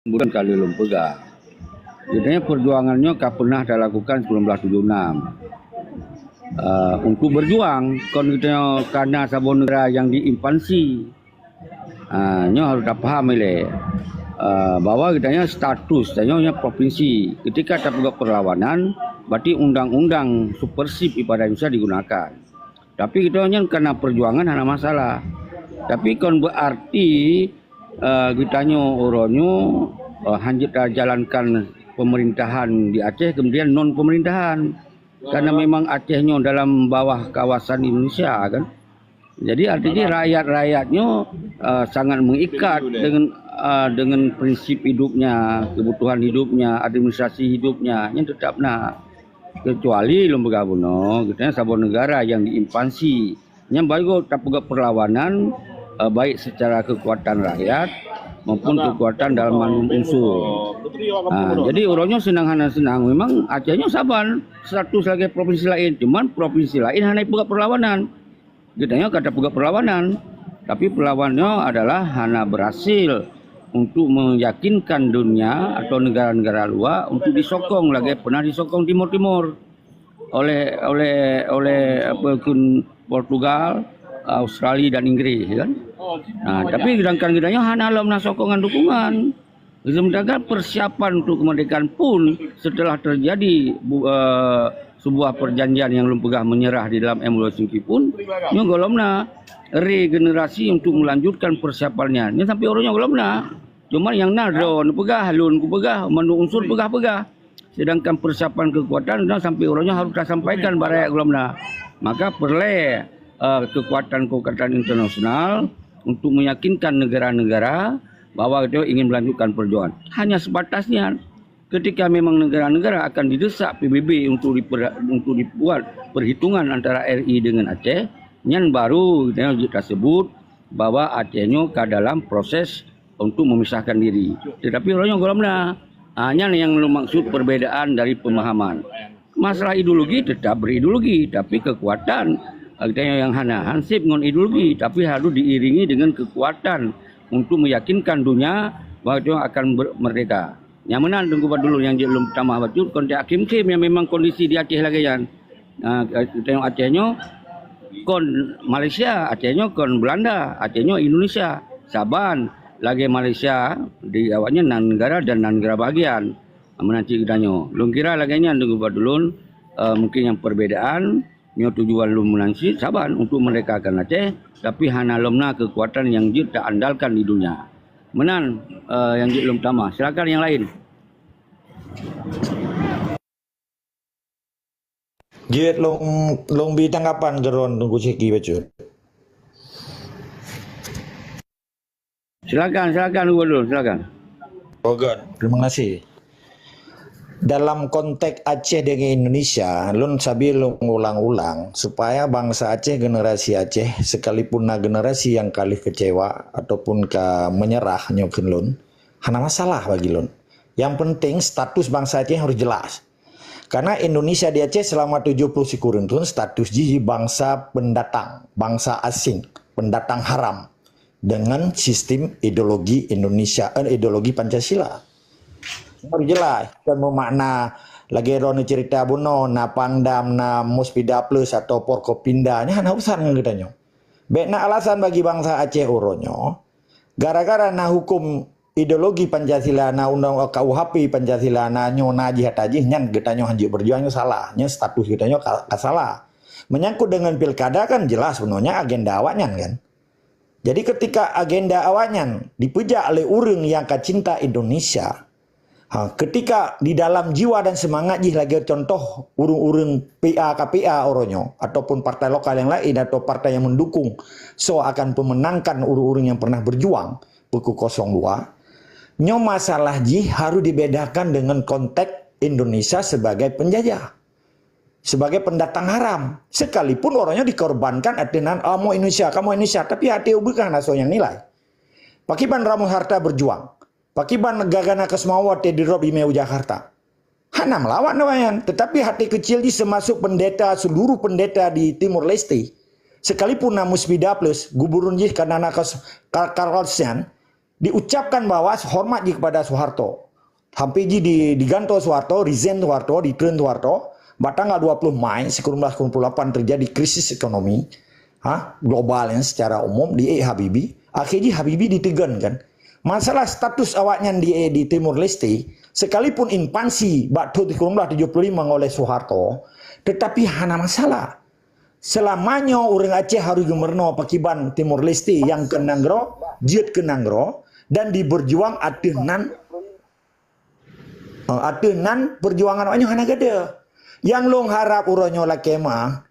bukan kali Lumpega. Jadinya perjuangannya pernah dilakukan 1976. Untuk berjuang karena sebuah negara yang diinvasi. Nyo harus paham ile bahwa kitanya status tanya provinsi. Ketika terbuka perlawanan, berarti undang-undang supersip ibadah bisa digunakan. Tapi kitanya karena perjuangan ada masalah. Tapi kan berarti kitanya orangnya hanya jalankan pemerintahan di Aceh kemudian non pemerintahan karena memang Acehnya dalam bawah kawasan Indonesia kan. Jadi artinya rakyat-rakyatnya sangat mengikat dengan prinsip hidupnya, kebutuhan hidupnya, administrasi hidupnya yang tetap kecuali Lumpega Buno, kitanya sebuah negara yang diinvasi, yang baik tak perlawanan baik secara kekuatan rakyat maupun kekuatan dalam unsur. Jadi orangnya senang memang Acehnya saban status lagi provinsi lain, cuman provinsi lain hanya buka perlawanan. Kitanya kata buka perlawanan, tapi perlawanannya adalah hanya berhasil untuk meyakinkan dunia atau negara-negara luar untuk disokong lagi pernah disokong Timur oleh Portugal, Australia dan Inggris kan. Tapi sedangkan kitanya hanya dalam sokongan dukungan. Sementara persiapan untuk kemerdekaan pun setelah terjadi sebuah perjanjian yang Lumpega menyerah di dalam MOU pun golomna regenerasi untuk melanjutkan persiapannya. Ini sampai orangnya golomna. Cuma yang nadon pegah halun ku pegah menu unsur pegah. Sedangkan persiapan kekuatan sampai orangnya harus sampaikan baraya golomna. Maka perlu kekuatan internasional untuk meyakinkan negara-negara bahwa dia ingin melanjutkan perjuangan. Hanya sebatasnya ketika memang negara-negara akan didesak PBB untuk dibuat perhitungan antara RI dengan Aceh, yang baru kita sebut bahwa Acehnya ke dalam proses untuk memisahkan diri. Tetapi orangnya golomna hanya yang maksud perbedaan dari pemahaman. Masalah ideologi tetap berideologi, tapi kekuatan yang hansip ngon ideologi, tapi harus diiringi dengan kekuatan untuk meyakinkan dunia bahwa dia akan merdeka. Yang mana tunggu dulu yang belum tambah betul kontak Kim yang memang kondisi di Aceh lagi kan. Tengok Acehnya kon Malaysia, Acehnya kon Belanda, Acehnya Indonesia, Saban lagi Malaysia di awalnya negara dan negara bagian. Menanti kitanya. Lung kira lagi nya tunggu dulu mungkin yang perbedaan nyo tujuan lum menansi Saban untuk merdekakan Aceh, tapi hanya lomna kekuatan yang tak andalkan di dunia. Menan yang belum tambah. Silakan yang lain. Jit long bi tanggapan geron tunggu ceki bacot. Silakan dulu, silakan. Oke, terima kasih. Dalam konteks Aceh dengan Indonesia, lun sabi ulang-ulang supaya bangsa Aceh, generasi Aceh, sekalipun generasi yang kali kecewa ataupun menyerah nyokin lun, hana masalah bagi lun. Yang penting status bangsa Aceh harus jelas. Karena Indonesia di Aceh selama 70 kurun tahun status jihi bangsa pendatang, bangsa asing, pendatang haram dengan sistem ideologi Indonesia, ideologi Pancasila. Harus jelas dan memakna lagi rone cerita buno na Pangdam na Muspida Plus atau Porkopinda nya hana urusan katanya. Bekna alasan bagi bangsa Aceh uronyo gara-gara na hukum ideologi Pancasila na undang KUHP Pancasila na nyona jihad ajih nyan getanyo hanji berjuangnya salah nya status getanyo salah. Menyangkut dengan pilkada kan jelas sebenarnya agenda awaknya kan. Jadi ketika agenda awaknya dipejak oleh orang yang cinta Indonesia, ketika di dalam jiwa dan semangat jih lagi contoh urung-urung PA KPA oronyo ataupun partai lokal yang lain atau partai yang mendukung akan pemenangkan urung-urung yang pernah berjuang buku 02 nyo masalah jih harus dibedakan dengan konteks Indonesia sebagai penjajah, sebagai pendatang haram, sekalipun orangnya dikorbankan artinan mau Indonesia kamu Indonesia tapi hati bukan aso yang nilai pakiban Ramu Harta berjuang pakiban negara kesmawat di Robi Meu Jakarta. Hana melawan namanya, tetapi hati kecil di semasuk pendeta, seluruh pendeta di Timur Leste. Sekalipun Namus Bida Plus, gubernur jih karena Karolsian, diucapkan bahwa hormat kepada Soeharto. Hampir diganto Soeharto, resign Soeharto, return Soeharto. Tanggal 20 Mei 1998 terjadi krisis ekonomi global yang secara umum di Habibie. Akhirnya Habibie ditegan kan. Masalah status awaknya di Timur Leste, sekalipun invasi waktu 1975 oleh Soeharto, tetapi hana masalah. Selamanya orang Aceh harus gemerno pakiban Timur Leste yang ke Nanggro, jiat ke Nanggro, dan diberjuang atenan perjuangan awaknya hana gada. Yang long harap uronyo la kemah,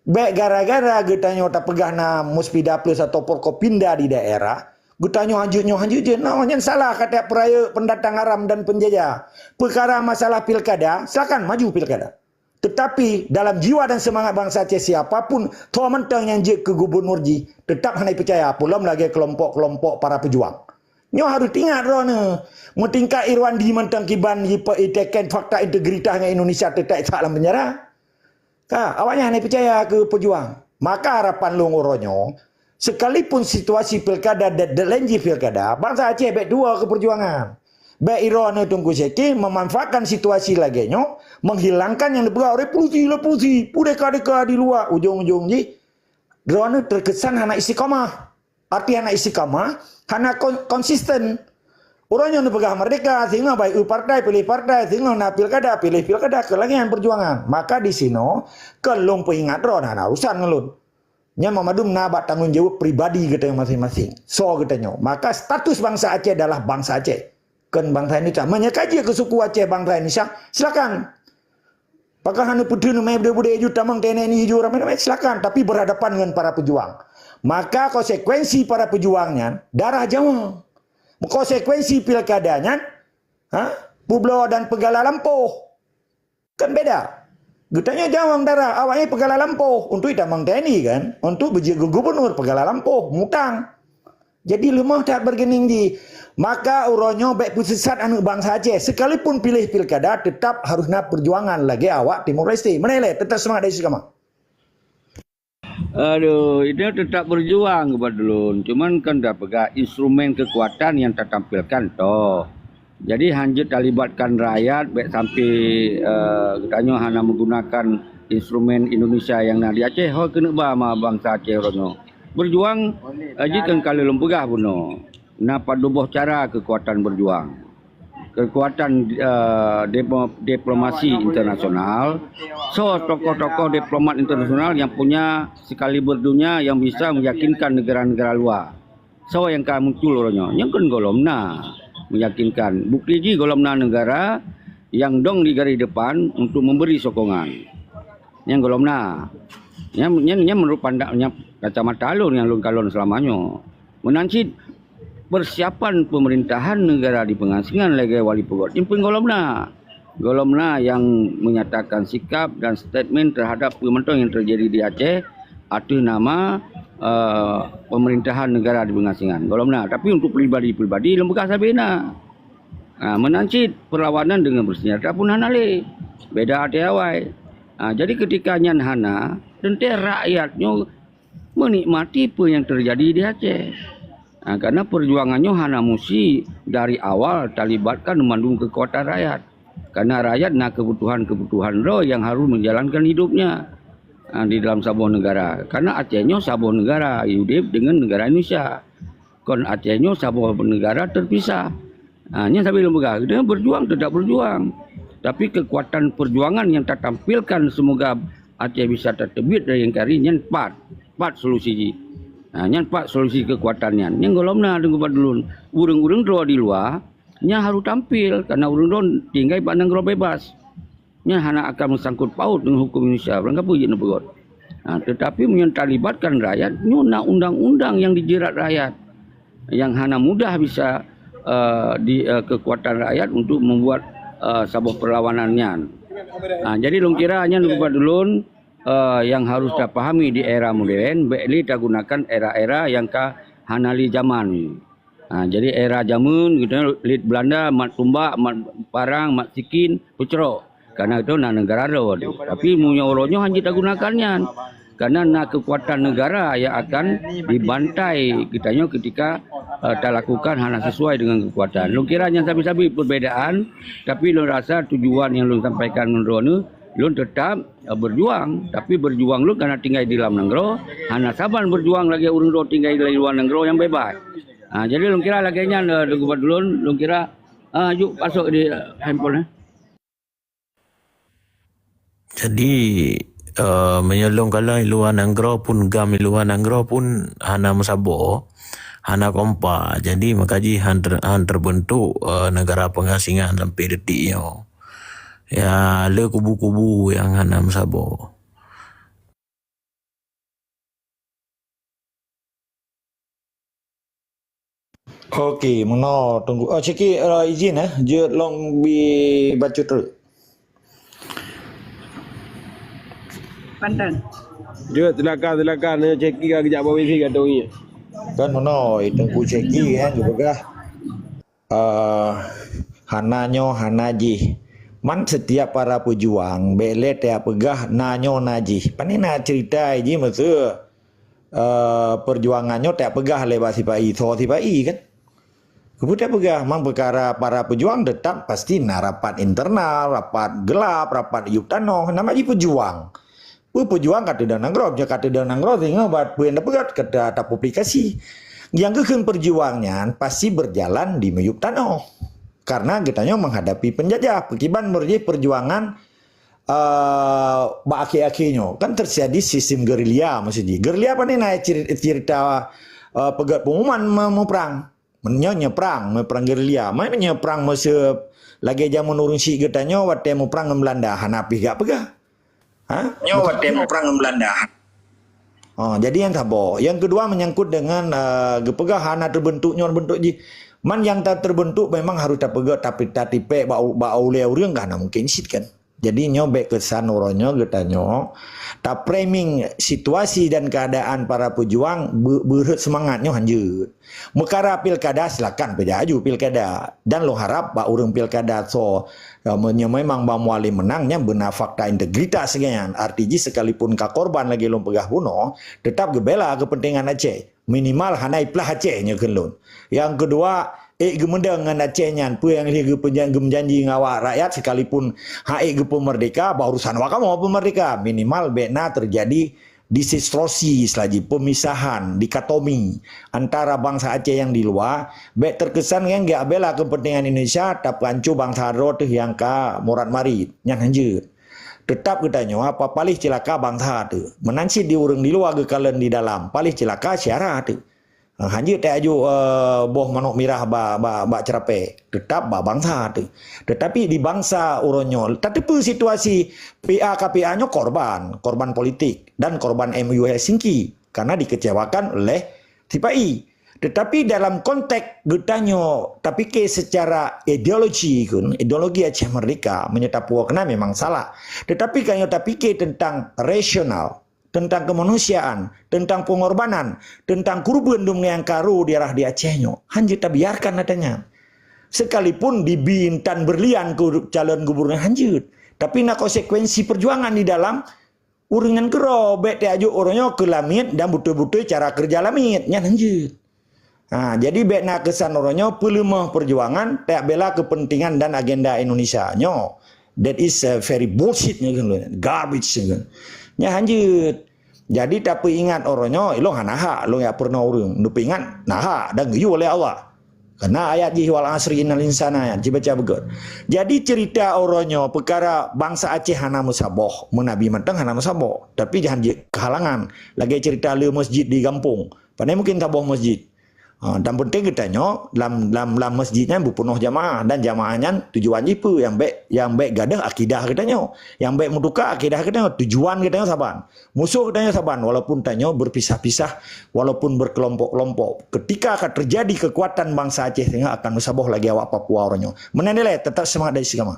baik gara-gara getanya tak pegahna Muspida Plus atau Porkopinda di daerah, getanya hanjut je, namanya salah kata peraya pendatang haram dan penjajah. Perkara masalah pilkada, silakan maju pilkada. Tetapi dalam jiwa dan semangat bangsa Aceh siapapun tua mentang yang je ke gubernur ji, tetap hanya percaya pulam lagi kelompok-kelompok para pejuang. Nyo harus ingat rona, metingkat Irwan di mentang kiban iteken fakta integritasnya Indonesia tetap dalam penjara. Awaknya hanya percaya ke pejuang. Maka harapan lu ngoronyo, sekalipun situasi pilkada dan lenji pilkada, bangsa Aceh baik dua ke perjuangan. Baik Irwana Tunku Seki memanfaatkan situasi laginya, menghilangkan yang dipegang revolusi, pudeka-deka di luar, ujung-ujung ji. Irwana terkesan anak istiqamah. Arti anak istiqamah, anak konsisten. Orang yang dipegang merdeka, sehingga baik partai, pilih partai, sehingga nak pilkada, pilih pilkada, kelangian perjuangan. Maka di sini, kelong pengingat roh, nah urusan ngelun. Nya memadum nabat tanggung jawab pribadi kita masing-masing. So katanya. Maka status bangsa Aceh adalah bangsa Aceh. Kan bangsa Indonesia. Menyekaji ke suku Aceh bangsa Indonesia, silakan. Apakah anda peduli namanya budaya hijau, tamang TNI hijau, ramai-ramai, silakan. Tapi berhadapan dengan para pejuang. Maka konsekuensi para pejuangnya, darah Jawa. Konsekuensi pilkadanya, Pueblo dan Pegala Lampoh. Kan beda. Getanya Jawang darah, awalnya Pegala Lampoh. Untuk tamang TNI kan. Untuk berjaga gubernur Pegala Lampoh, Mutang. Jadi lemah tak bergening di. Maka uronyo baik pusat anu bangsa Aceh. Sekalipun pilih pilkada, tetap harus nak perjuangan lagi awak Timur Leste. Menilai, tetap semangat dari Sikama. Aduh, itu tetap berjuang kepada dulu. Cuman kan dah pegang instrumen kekuatan yang tertampilkan toh. Jadi hanya terlibatkan rakyat baik sampai katanya hanya menggunakan instrumen Indonesia yang nak di Aceh. Oh kena bah bangsa Aceh rono. Berjuang jika kali lempegah puno. Napa dubuh cara kekuatan berjuang. Kekuatan diplomasi internasional. So tokoh-tokoh diplomat internasional yang punya sekali berdunia yang bisa meyakinkan negara-negara luar. So yang kan muncul orangnya. Yang kan golomna meyakinkan. Bukti ji golomna negara yang dong di garis depan untuk memberi sokongan. Yang golomna. Yang menurut pandangnya kacamata alun yang lun kalon selamanya. Menancit persiapan pemerintahan negara di pengasingan lagi wali pegot. Ini pun golomna yang menyatakan sikap dan statement terhadap pemerintahan yang terjadi di Aceh atas nama pemerintahan negara di pengasingan. Golomna. Tapi untuk pribadi lembaga sabena. Menancit perlawanan dengan bersenjata pun hanale. Beda hati awai. Jadi ketika nyan hana, tentu rakyatnya menikmati apa yang terjadi di Aceh. Karena perjuangannya hana musi dari awal terlibatkan memandung kekuatan rakyat. Karena rakyat nak kebutuhan roh yang harus menjalankan hidupnya di dalam sebuah negara. Karena Acehnya sebuah negara hidup dengan negara Indonesia. Kon Acehnya sebuah negara terpisah. Ini sampai lembaga dia berjuang tetap berjuang. Tapi kekuatan perjuangan yang tertampilkan semoga Aceh bisa tertebit dari yang karinya empat solusi. Yang 4 solusi kekuatannya. Yang golomna dengan dulu. Urung-urung draw di luar, nya harus tampil karena urung tinggal pandang draw bebas. Nya hana akan mengsangkut paut dengan hukum Indonesia. Berangkat puji nebegot. Tetapi menyelibatkan rakyat, nyuna undang-undang yang dijerat rakyat. Yang hana mudah bisa di kekuatan rakyat untuk membuat sebuah perlawanannya. Jadi long kira hanya nebegot dulu. Yang harus dipahami di era modern, baiklah kita gunakan era-era yang hanali zaman. Jadi era zaman kita lihat Belanda, mat tumbak, mat parang, mat sikin, pucero. Karena itu negara roh. Tapi punya orangnya hanya kita gunakannya. karena nak kekuatan negara yang akan dibantai kitanya ketika tak lakukan hal sesuai dengan kekuatan. Lu kira yang sabi-sabi perbedaan, tapi lu rasa tujuan yang lu sampaikan dengan lu tetap berjuang, tapi berjuang lu karena tinggal di dalam negara, hana saban berjuang lagi urang do tinggal di luar negara yang bebas. Jadi lu kira lagi nya dulu, lu kira yuk masuk di handphone. Jadi menyelong kalau luar negara pun gam luar negara pun hana musabo, hana kompa. Jadi makaji han terbentuk negara pengasingan sampai detiknya. Ya le kubu-kubu yang hana musabo. Okey, meno tunggu. Oh, Ciki izin je long bi baca terus. Pandan. Dia silakan ni ceki kejap bawah isi kata ni. Kan meno tunggu Ciki juga hananyo hanaji. Man setiap para pejuang bele dia pegah nanyo naji. Panina cerita ji masa perjuangannya tak pegah lepas sipai so sipai kan. Kemudian pegah mang perkara para pejuang tetap pasti rapat internal, rapat gelap, rapat yuk tano, nama ji pejuang. Pejuang kata dan nanggro, kata dan nanggro sehingga buat puan pegat kata tak publikasi. Yang kekeng perjuangnya pasti berjalan di meyuk tano. Karena kitanya menghadapi penjajah. Pekiban berjaya perjuangan akhir-akhirnya. Kan terjadi sistem gerilya maksudnya. Gerilya apa nih naik cerita pegat pengumuman mau perang. Perang gerilya. Mana perang masa lagi zaman urung si kitanya waktu mau perang dengan Belanda. Hanapi gak pegah. Waktu mau perang dengan Belanda. Jadi yang tabo. Yang kedua menyangkut dengan kepegahan terbentuknya bentuk ji. Man yang tak terbentuk memang harus tak pegat tapi tak tipe bau oleh orang kan mungkin sit kan. Jadi nyobek kesan orangnya getanyo tak framing situasi dan keadaan para pejuang berhut semangatnya hanjut. Mekara pilkada silakan pejaju pilkada dan lo harap ba urang pilkada so memang ba muali menangnya benar fakta integritas kan. Artinya sekalipun ka korban lagi lo pegah bunuh tetap gebela kepentingan Aceh. Minimal hanai plah Acehnya kelun. Yang kedua, gemendang dengan Acehnya, apa yang dia gemjanji ngawak rakyat sekalipun haik pemerdeka, barusan wakam mau pemerdeka. Minimal bena terjadi disistrosi selagi pemisahan, dikotomi antara bangsa Aceh yang di luar, baik terkesan yang gak bela kepentingan Indonesia, tapi ancu bangsa Rot yang ka Morat Marit, yang hanjur. Tetap katanya apa paling celaka bangsa tu. Menansi di urang di luar ke kalian di dalam. Paling celaka syarah tu. Hanya tak aju boh manuk mirah ba cerape. Tetap ba bangsa tu. Tetapi di bangsa urangnya tetapi situasi PA-KPA-nya korban politik dan korban MU Helsinki karena dikecewakan oleh TPI. Tetapi dalam konteks getanyo, tapi ke secara ideologi Aceh Merdeka menyerta puakna memang salah. Tetapi kanyo tapi ke tentang rasional, tentang kemanusiaan, tentang pengorbanan, tentang kurban yang karu di arah di Acehnya. Hanjir tak biarkan adanya. Sekalipun di Bintan berlian ke calon gubernur hanjir. Tapi nak konsekuensi perjuangan di dalam uringan kero, bet te aju orangnya ke lamit dan betul-betul cara kerja lamitnya hanjir. Jadi bekna kesan orangnya pelemah perjuangan tak bela kepentingan dan agenda Indonesia nyo. That is very bullshit kan, garbage kan. Nya hanjut. Jadi tapi ingat orangnya lo hanaha lo ya pernah urang. Nu ingat naha dan giyu oleh Allah. Karena ayat ji wal asri innal insana dibaca begot. Jadi cerita orangnya perkara bangsa Aceh hana musaboh, menabi mentang hana musaboh. Tapi jangan kehalangan. Lagi cerita le masjid di kampung. Pandai mungkin taboh masjid. Dan penting kitanya dalam masjidnya bupenuh jamaah dan jamaahnya tujuan jipu yang baik gadah akidah kitanya, yang baik muduka akidah kitanya, tujuan kitanya saban, musuh kitanya saban walaupun tanya berpisah-pisah walaupun berkelompok-kelompok. Ketika akan terjadi kekuatan bangsa Aceh sehingga akan musaboh lagi awak Papua orangnya. Menanilai tetap semangat dari sigama.